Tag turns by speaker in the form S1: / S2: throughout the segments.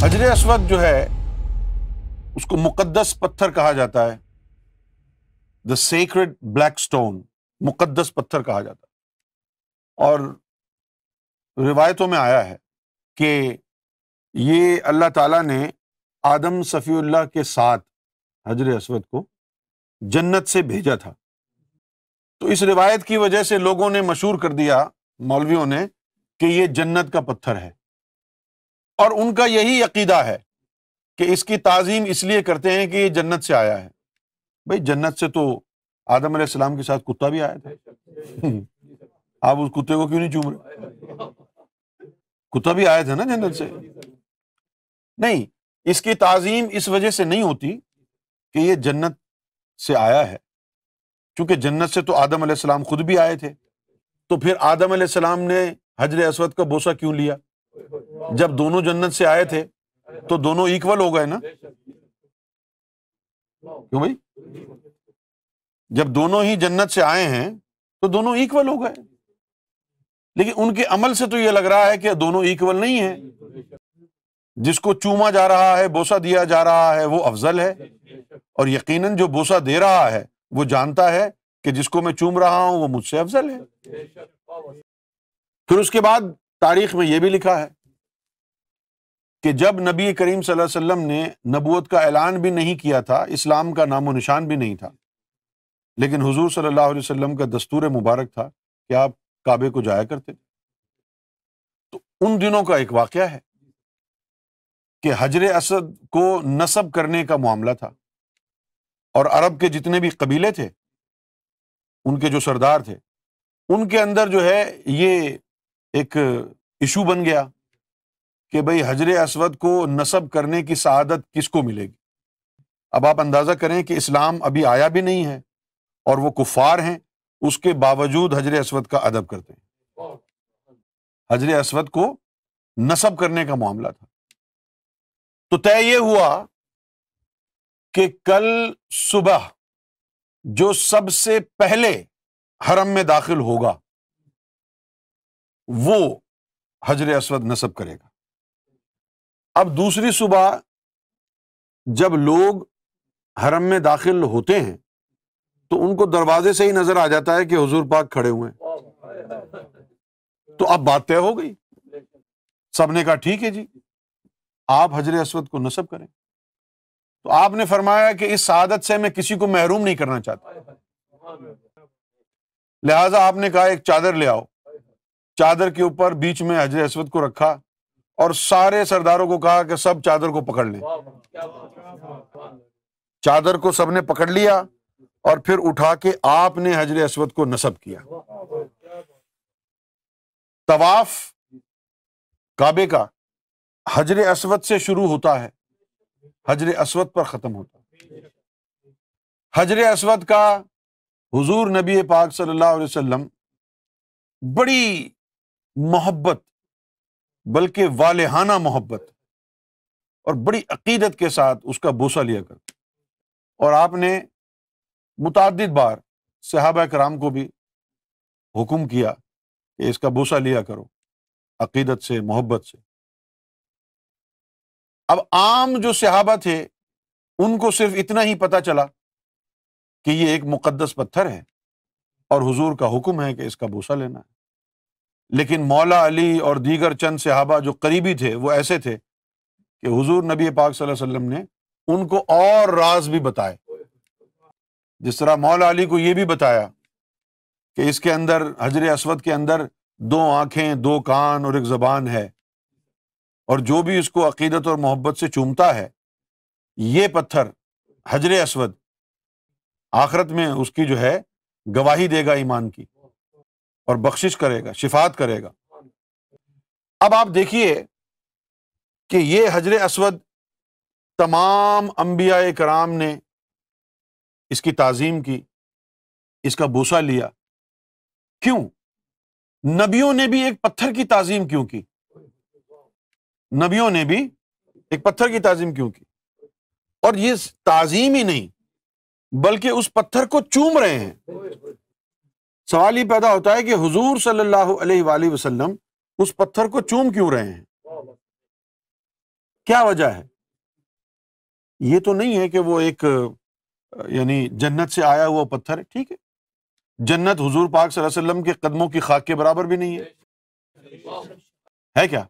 S1: حجر اسود جو ہے اس کو مقدس پتھر کہا جاتا ہے، دا سیکرڈ بلیک اسٹون، مقدس پتھر کہا جاتا ہے۔ اور روایتوں میں آیا ہے کہ یہ اللہ تعالیٰ نے آدم صفی اللہ کے ساتھ حجر اسود کو جنت سے بھیجا تھا۔ تو اس روایت کی وجہ سے لوگوں نے مشہور کر دیا، مولویوں نے، کہ یہ جنت کا پتھر ہے، اور ان کا یہی عقیدہ ہے کہ اس کی تعظیم اس لیے کرتے ہیں کہ یہ جنت سے آیا ہے۔ بھئی جنت سے تو آدم علیہ السلام کے ساتھ کتا بھی آیا تھا، آپ اس کتے کو کیوں نہیں چوم رہے؟ کتا بھی آیا تھا نا جنت سے۔ نہیں، اس کی تعظیم اس وجہ سے نہیں ہوتی کہ یہ جنت سے آیا ہے، چونکہ جنت سے تو آدم علیہ السلام خود بھی آئے تھے، تو پھر آدم علیہ السلام نے حجر اسود کا بوسہ کیوں لیا؟ جب دونوں جنت سے آئے تھے تو دونوں ایکول ہو گئے نا، کیوں بھائی؟ جب دونوں ہی جنت سے آئے ہیں تو دونوں ایکول ہو گئے، لیکن ان کے عمل سے تو یہ لگ رہا ہے کہ دونوں ایکول نہیں ہیں۔ جس کو چوما جا رہا ہے، بوسہ دیا جا رہا ہے، وہ افضل ہے، اور یقیناً جو بوسہ دے رہا ہے وہ جانتا ہے کہ جس کو میں چوم رہا ہوں وہ مجھ سے افضل ہے۔ پھر اس کے بعد تاریخ میں یہ بھی لکھا ہے کہ جب نبی کریم صلی اللہ علیہ وسلم نے نبوت کا اعلان بھی نہیں کیا تھا، اسلام کا نام و نشان بھی نہیں تھا، لیکن حضور صلی اللہ علیہ وسلم کا دستور مبارک تھا کہ آپ کعبے کو جایا کرتے تھے۔ تو ان دنوں کا ایک واقعہ ہے کہ حجر اسود کو نصب کرنے کا معاملہ تھا، اور عرب کے جتنے بھی قبیلے تھے، ان کے جو سردار تھے، ان کے اندر جو ہے یہ ایک ایشو بن گیا کہ بھئی حجر اسود کو نصب کرنے کی سعادت کس کو ملے گی۔ اب آپ اندازہ کریں کہ اسلام ابھی آیا بھی نہیں ہے اور وہ کفار ہیں، اس کے باوجود حجر اسود کا ادب کرتے ہیں۔ حجر اسود کو نصب کرنے کا معاملہ تھا، تو طے یہ ہوا کہ کل صبح جو سب سے پہلے حرم میں داخل ہوگا وہ حجر اسود نصب کرے گا۔ اب دوسری صبح جب لوگ حرم میں داخل ہوتے ہیں تو ان کو دروازے سے ہی نظر آ جاتا ہے کہ حضور پاک کھڑے ہوئے ہیں، تو اب بات طے ہو گئی، سب نے کہا ٹھیک ہے جی، آپ حجر اسود کو نصب کریں۔ تو آپ نے فرمایا کہ اس سعادت سے میں کسی کو محروم نہیں کرنا چاہتا، لہٰذا آپ نے کہا ایک چادر لے آؤ، چادر کے اوپر بیچ میں حجر اسود کو رکھا، اور سارے سرداروں کو کہا کہ سب چادر کو پکڑ لیں۔ چادر کو سب نے پکڑ لیا اور پھر اٹھا کے آپ نے حجر اسود کو نصب کیا۔ طواف کعبے کا حجر اسود سے شروع ہوتا ہے، حجر اسود پر ختم ہوتا ہے۔ حجر اسود کا حضور نبی پاک صلی اللہ علیہ وسلم بڑی محبت، بلکہ والہانہ محبت اور بڑی عقیدت کے ساتھ اس کا بوسہ لیا کرتے، اور آپ نے متعدد بار صحابہ کرام کو بھی حکم کیا کہ اس کا بوسہ لیا کرو عقیدت سے، محبت سے۔ اب عام جو صحابہ تھے ان کو صرف اتنا ہی پتہ چلا کہ یہ ایک مقدس پتھر ہے اور حضور کا حکم ہے کہ اس کا بوسہ لینا ہے، لیکن مولا علی اور دیگر چند صحابہ جو قریبی تھے وہ ایسے تھے کہ حضور نبی پاک صلی اللہ علیہ وسلم نے ان کو اور راز بھی بتائے، جس طرح مولا علی کو یہ بھی بتایا کہ اس کے اندر، حجر اسود کے اندر، 2 آنکھیں، 2 کان اور 1 زبان ہے، اور جو بھی اس کو عقیدت اور محبت سے چومتا ہے، یہ پتھر حجر اسود آخرت میں اس کی جو ہے گواہی دے گا ایمان کی، اور بخشش کرے گا، شفاعت کرے گا۔ اب آپ دیکھیے کہ یہ حجر اسود تمام انبیاء کرام نے اس کی تعظیم کی، اس کا بوسہ لیا۔ کیوں؟ نبیوں نے بھی ایک پتھر کی تعظیم کیوں کی؟ نبیوں نے بھی ایک پتھر کی تعظیم کیوں کی؟ اور یہ تعظیم ہی نہیں بلکہ اس پتھر کو چوم رہے ہیں۔ سوال یہ پیدا ہوتا ہے کہ حضور صلی اللہ علیہ وآلہ وسلم اس پتھر کو چوم کیوں رہے ہیں؟ کیا وجہ ہے؟ یہ تو نہیں ہے کہ وہ ایک یعنی جنت سے آیا ہوا پتھر ہے، ٹھیک ہے، جنت حضور پاک صلی اللہ علیہ وسلم کے قدموں کی خاک کے برابر بھی نہیں ہے کیا؟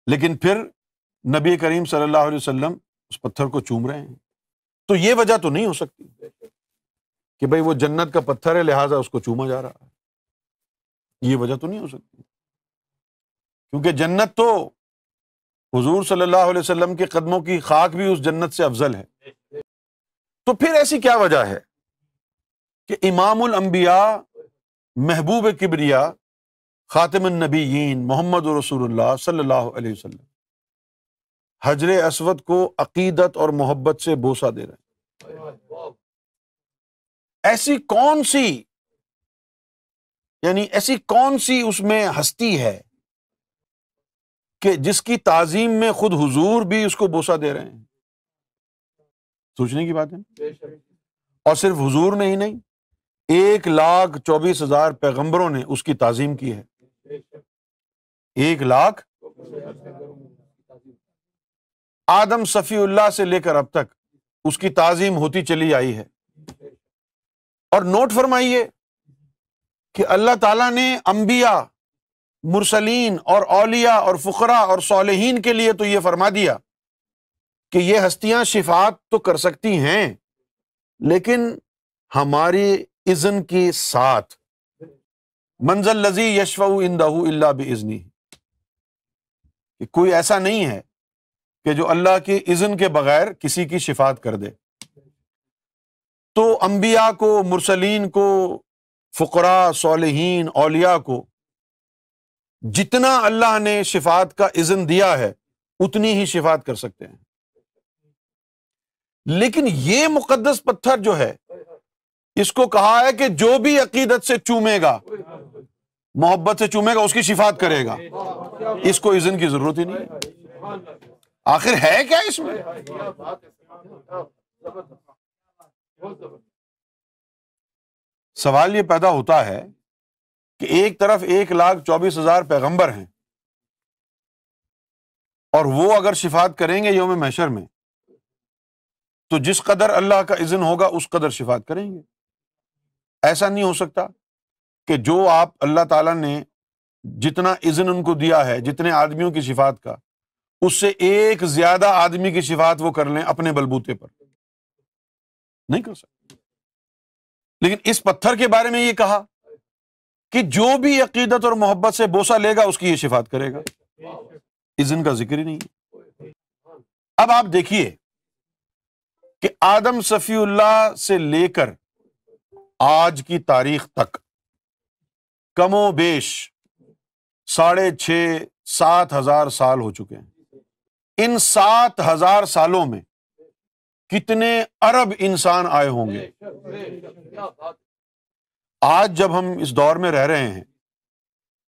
S1: لیکن پھر نبی کریم صلی اللہ علیہ وسلم اس پتھر کو چوم رہے ہیں، تو یہ وجہ تو نہیں ہو سکتی کہ بھئی وہ جنت کا پتھر ہے لہٰذا اس کو چوما جا رہا ہے، یہ وجہ تو نہیں ہو سکتی، کیونکہ جنت تو حضور صلی اللہ علیہ وسلم کے قدموں کی خاک بھی اس جنت سے افضل ہے۔ تو پھر ایسی کیا وجہ ہے کہ امام الانبیاء، محبوب کبریا، خاتم النبیین محمد رسول اللہ صلی اللہ علیہ وسلم حجر اسود کو عقیدت اور محبت سے بوسہ دے رہے ہیں؟ ایسی کون سی اس میں ہستی ہے کہ جس کی تعظیم میں خود حضور بھی اس کو بوسہ دے رہے ہیں؟ سوچنے کی بات ہے۔ اور صرف حضور نے ہی نہیں، 1,24,000 پیغمبروں نے اس کی تعظیم کی ہے۔ 1,00,000 آدم صفی اللہ سے لے کر اب تک اس کی تعظیم ہوتی چلی آئی ہے۔ اور نوٹ فرمائیے کہ اللہ تعالیٰ نے انبیاء، مرسلین اور اولیاء اور فقراء اور صالحین کے لیے تو یہ فرما دیا کہ یہ ہستیاں شفاعت تو کر سکتی ہیں لیکن ہماری اذن کے ساتھ۔ من ذا الذی یشفع عندہ الا باذنہ، کہ کوئی ایسا نہیں ہے کہ جو اللہ کے اذن کے بغیر کسی کی شفاعت کر دے۔ تو انبیاء کو، مرسلین کو، فقراء، صالحین، اولیاء کو جتنا اللہ نے شفاعت کا اذن دیا ہے اتنی ہی شفاعت کر سکتے ہیں۔ لیکن یہ مقدس پتھر جو ہے، اس کو کہا ہے کہ جو بھی عقیدت سے چومے گا، محبت سے چومے گا، اس کی شفاعت کرے گا، اس کو اذن کی ضرورت ہی نہیں۔ آخر ہے کیا اس میں؟ سوال یہ پیدا ہوتا ہے کہ ایک طرف 1,24,000 پیغمبر ہیں اور وہ اگر شفاعت کریں گے یوم محشر میں تو جس قدر اللہ کا اذن ہوگا اس قدر شفاعت کریں گے۔ ایسا نہیں ہو سکتا کہ جو آپ اللہ تعالیٰ نے جتنا اذن ان کو دیا ہے جتنے آدمیوں کی شفاعت کا، اس سے ایک زیادہ آدمی کی شفاعت وہ کر لیں اپنے بلبوتے پر، نہیں کر سکتے۔ لیکن اس پتھر کے بارے میں یہ کہا کہ جو بھی عقیدت اور محبت سے بوسہ لے گا اس کی یہ شفاعت کرے گا، اذن کا ذکر ہی نہیں ہے۔ اب آپ دیکھیے کہ آدم صفی اللہ سے لے کر آج کی تاریخ تک کم و بیش 6,500-7,000 سال ہو چکے ہیں۔ ان 7,000 سالوں میں کتنے ارب انسان آئے ہوں گے؟ آج جب ہم اس دور میں رہ رہے ہیں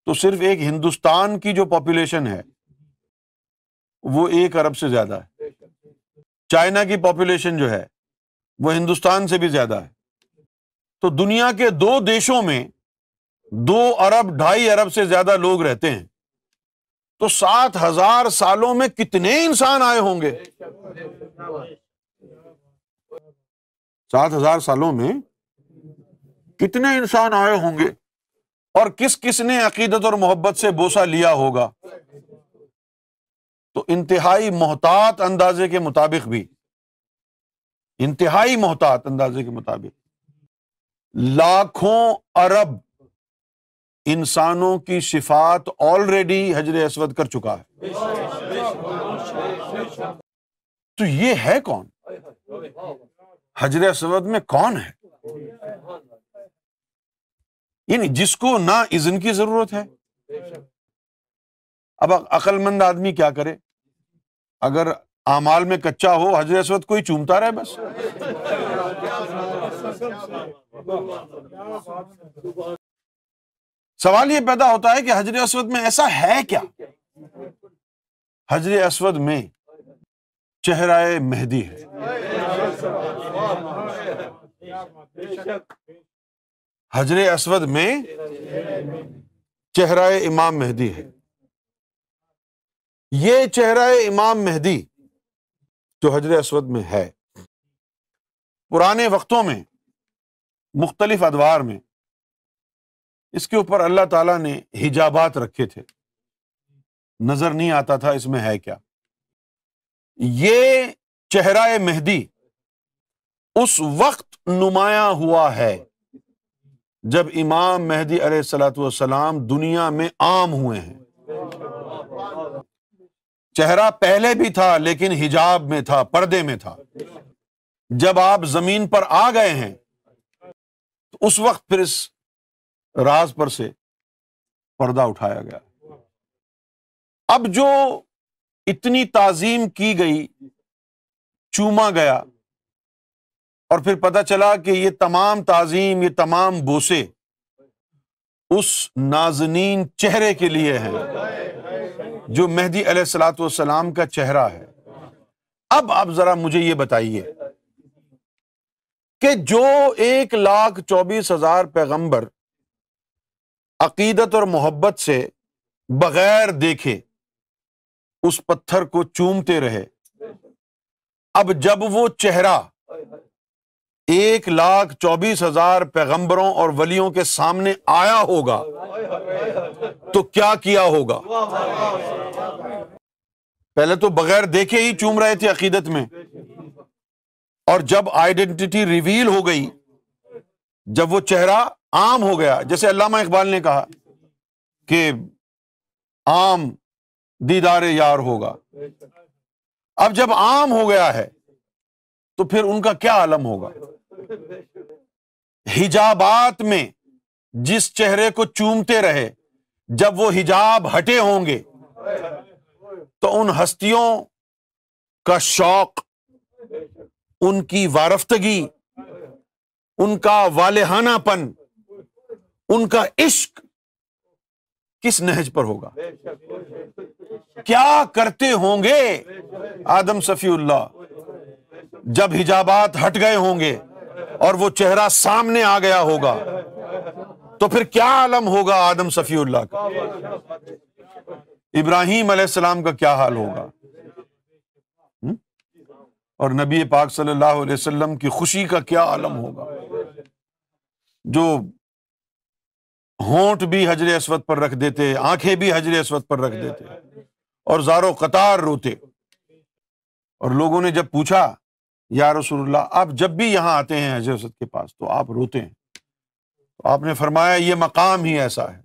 S1: تو صرف ایک ہندوستان کی جو پاپولیشن ہے وہ 1 ارب سے زیادہ ہے۔ چائنا کی پاپولیشن جو ہے وہ ہندوستان سے بھی زیادہ ہے۔ تو دنیا کے 2 دیشوں میں 2 ارب 2.5 ارب سے زیادہ لوگ رہتے ہیں، تو 7,000 سالوں میں کتنے انسان آئے ہوں گے؟ 7,000 سالوں میں کتنے انسان آئے ہوں گے، اور کس کس نے عقیدت اور محبت سے بوسہ لیا ہوگا؟ تو انتہائی محتاط اندازے کے مطابق بھی، انتہائی محتاط اندازے کے مطابق لاکھوں ارب انسانوں کی شفاعت آلریڈی حجر اسود کر چکا ہے۔ تو یہ ہے کون؟ حجر اسود میں کون ہے؟ یعنی جس کو نہ اذن کی ضرورت ہے۔ اب عقل مند آدمی کیا کرے؟ اگر اعمال میں کچا ہو، حجر اسود کوئی چومتا رہے بس۔ سوال یہ پیدا ہوتا ہے کہ حجر اسود میں ایسا ہے کیا؟ حجر اسود میں چہرہ مہدی ہے۔ حجر اسود میں چہرہ امام مہدی ہے۔ یہ چہرہ امام مہدی جو حجر اسود میں ہے، پرانے وقتوں میں مختلف ادوار میں اس کے اوپر اللہ تعالیٰ نے حجابات رکھے تھے، نظر نہیں آتا تھا اس میں ہے کیا۔ یہ چہرہ مہدی اس وقت نمایاں ہوا ہے جب امام مہدی علیہ الصلوۃ والسلام دنیا میں عام ہوئے ہیں۔ چہرہ پہلے بھی تھا لیکن حجاب میں تھا، پردے میں تھا۔ جب آپ زمین پر آ گئے ہیں تو اس وقت پھر اس راز پر سے پردہ اٹھایا گیا۔ اب جو اتنی تعظیم کی گئی، چوما گیا، اور پھر پتہ چلا کہ یہ تمام تعظیم، یہ تمام بوسے اس نازنین چہرے کے لیے ہیں جو مہدی علیہ الصلوۃ والسلام کا چہرہ ہے۔ اب آپ ذرا مجھے یہ بتائیے کہ جو 1,24,000 پیغمبر عقیدت اور محبت سے بغیر دیکھے اس پتھر کو چومتے رہے، اب جب وہ چہرہ 1,24,000 پیغمبروں اور ولیوں کے سامنے آیا ہوگا تو کیا کیا ہوگا؟ پہلے تو بغیر دیکھے ہی چوم رہے تھے عقیدت میں، اور جب آئیڈینٹی ریویل ہو گئی، جب وہ چہرہ عام ہو گیا، جیسے علامہ اقبال نے کہا کہ عام دیدار یار ہوگا، اب جب عام ہو گیا ہے تو پھر ان کا کیا عالم ہوگا؟ حجابات میں جس چہرے کو چومتے رہے، جب وہ حجاب ہٹے ہوں گے تو ان ہستیوں کا شوق، ان کی وارفتگی، ان کا والہانہ پن، ان کا عشق کس نہج پر ہوگا؟ کیا کرتے ہوں گے آدم صفی اللہ جب حجابات ہٹ گئے ہوں گے اور وہ چہرہ سامنے آ گیا ہوگا؟ تو پھر کیا عالم ہوگا آدم صفی اللہ کا؟ ابراہیم علیہ السلام کا کیا حال ہوگا؟ اور نبی پاک صلی اللہ علیہ وسلم کی خوشی کا کیا عالم ہوگا، جو ہونٹ بھی حجر اسود پر رکھ دیتے، آنکھیں بھی حجر اسود پر رکھ دیتے اور زارو قطار روتے۔ اور لوگوں نے جب پوچھا یا رسول اللہ آپ جب بھی یہاں آتے ہیں حجر اسود کے پاس تو آپ روتے ہیں، تو آپ نے فرمایا یہ مقام ہی ایسا ہے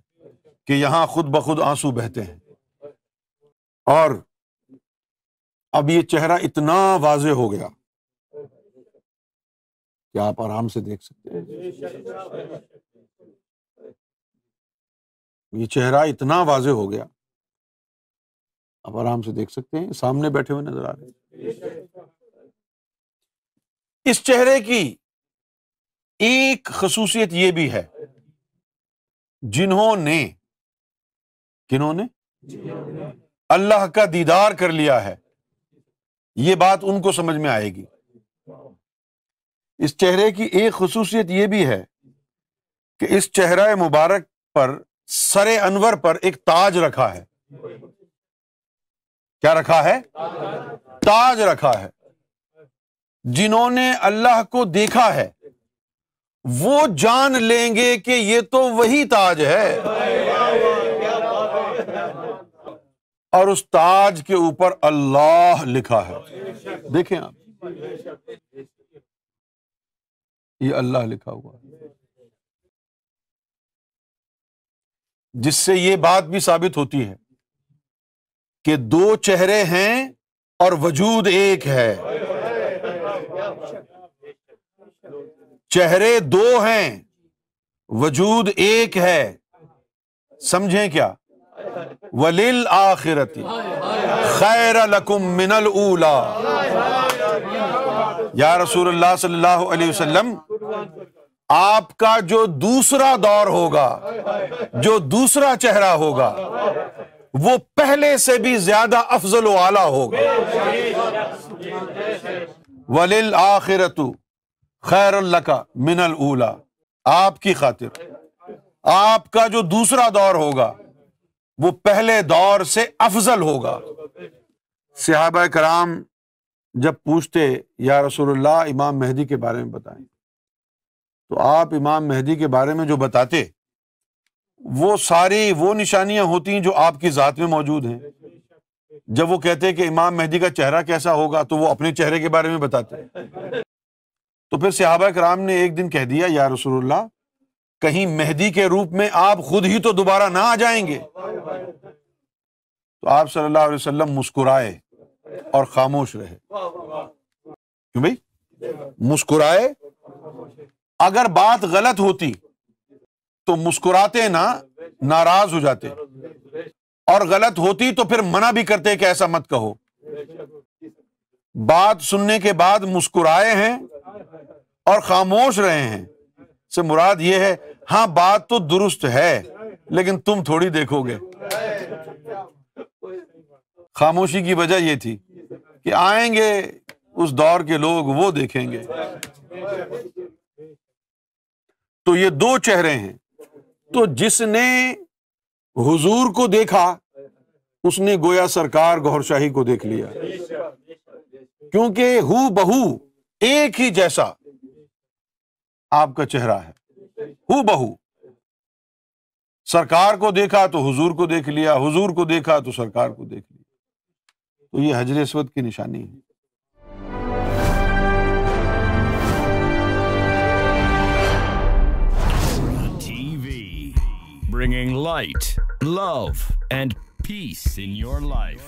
S1: کہ یہاں خود بخود آنسو بہتے ہیں۔ اور اب یہ چہرہ اتنا واضح ہو گیا کہ آپ آرام سے دیکھ سکتے ہیں۔ یہ چہرہ اتنا واضح ہو گیا، آپ آرام سے دیکھ سکتے ہیں، سامنے بیٹھے ہوئے نظر آ رہے ہیں۔ اس چہرے کی ایک خصوصیت یہ بھی ہے، جنہوں نے اللہ کا دیدار کر لیا ہے، یہ بات ان کو سمجھ میں آئے گی۔ اس چہرے کی ایک خصوصیت یہ بھی ہے کہ اس چہرہ مبارک پر سر انور پر ایک تاج رکھا ہے۔ کیا رکھا ہے؟ تاج رکھا ہے۔ جنہوں نے اللہ کو دیکھا ہے وہ جان لیں گے کہ یہ تو وہی تاج ہے، اور اس تاج کے اوپر اللہ لکھا ہے۔ دیکھیں آپ، یہ اللہ لکھا ہوا ہے، جس سے یہ بات بھی ثابت ہوتی ہے کہ دو چہرے ہیں اور وجود ایک ہے۔ چہرے دو ہیں، وجود ایک ہے۔ سمجھیں کیا؟ وَلِلْآخِرَةِ خَيْرَ لَكُم مِّنَ الْأُولَىٰ۔ یا رسول اللہ صلی اللہ علیہ وسلم، آپ کا جو دوسرا دور ہوگا، جو دوسرا چہرہ ہوگا، وہ پہلے سے بھی زیادہ افضل و اعلیٰ ہوگا۔ وَلِلْآخِرَةُ خَيْرٌ لَكَ مِنَ الْأُولَىٰ۔ آپ کی خاطر آپ کا جو دوسرا دور ہوگا وہ پہلے دور سے افضل ہوگا۔ صحابہ کرام جب پوچھتے یا رسول اللہ امام مہدی کے بارے میں بتائیں، تو آپ امام مہدی کے بارے میں جو بتاتے وہ ساری وہ نشانیاں ہوتی ہیں جو آپ کی ذات میں موجود ہیں۔ جب وہ کہتے کہ امام مہدی کا چہرہ کیسا ہوگا تو وہ اپنے چہرے کے بارے میں بتاتے۔ تو پھر صحابہ کرام نے ایک دن کہہ دیا یا رسول اللہ کہیں مہدی کے روپ میں آپ خود ہی تو دوبارہ نہ آ جائیں گے؟ تو آپ صلی اللہ علیہ وسلم مسکرائے اور خاموش رہے۔ کیوں بھائی؟ مسکرائے، اگر بات غلط ہوتی تو مسکراتے نہ، ناراض ہو جاتے، اور غلط ہوتی تو پھر منع بھی کرتے کہ ایسا مت کہو۔ بات سننے کے بعد مسکرائے ہیں اور خاموش رہے ہیں سے مراد یہ ہے ہاں بات تو درست ہے لیکن تم تھوڑی دیکھو گے۔ خاموشی کی وجہ یہ تھی کہ آئیں گے اس دور کے لوگ، وہ دیکھیں گے۔ تو یہ دو چہرے ہیں۔ تو جس نے حضور کو دیکھا اس نے گویا سرکار گوھر شاہی کو دیکھ لیا، کیونکہ ہو بہو ایک ہی جیسا آپ کا چہرہ ہے، ہو بہو۔ سرکار کو دیکھا تو حضور کو دیکھ لیا، حضور کو دیکھا تو سرکار کو دیکھ لیا۔ تو یہ حجر اسود کی نشانی ہے۔
S2: TV, bringing light, love, and peace in your life.